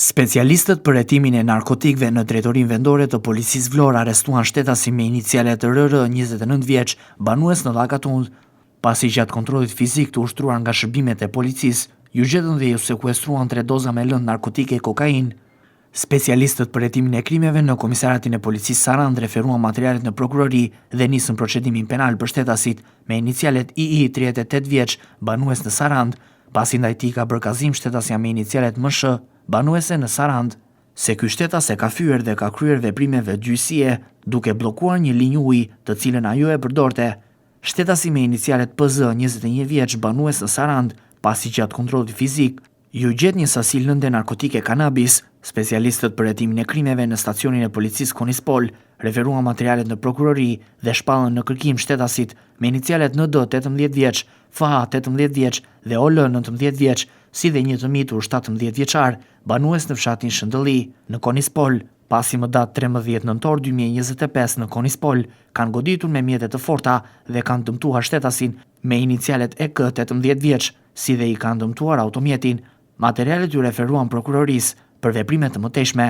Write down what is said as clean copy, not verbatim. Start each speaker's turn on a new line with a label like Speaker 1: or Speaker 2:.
Speaker 1: Specialistët për hetimin e narkotikëve në drejtorinë vendore të policisë Vlorë arrestuan shtetasin me inicialet RR 29 vjeç, banues në Llakatund, pasi gjatë kontrollit fizik të ushtruar nga shërbimet e policisë, ju gjetën dhe ju sekuestruan 3 doza me lëndë narkotike e kokainë. Specialistët për hetimin e krimeve në Komisariatin e Policisë Sarand referuan materialet në prokurori dhe nisën procedimin penal për shtetasit me inicialet II 38 vjeç, banues në Sarand, pasi ndaj tij ka bërë kazim shtetasja me inicialet MŠ, banuese në Sarand, se ky shtetas e ka fyer dhe ka kryer veprime vëgjyësie duke bllokuar një linjë uji të cilën ajo e përdorte. Shtetasi me inicialet PZ 21 vjeç, banues në Sarand, pasi gjatë kontrollit fizik, ju gjet një sasi lënde narkotike kanabis. Specialistët për hetimin e krimeve në stacionin e policisë Konispol referuan materialet në prokurori dhe shpallën në kërkim shtetasit me inicialet ND 18 vjeç, FA 18 vjeç dhe OL 19 vjeç, si dhe një të mitur 17 vjeçar, banues në fshatin Shëndëlli, në Konispol, pasi më datë 13 nëntor 2025 në Konispol, kanë goditur me mjete të forta dhe kanë dëmtuar shtetasin me inicialet EK 18 vjeç, si dhe i kanë dëmtuar automjetin. Materialet ju referuan prokurorisë për veprime të mëtejshme.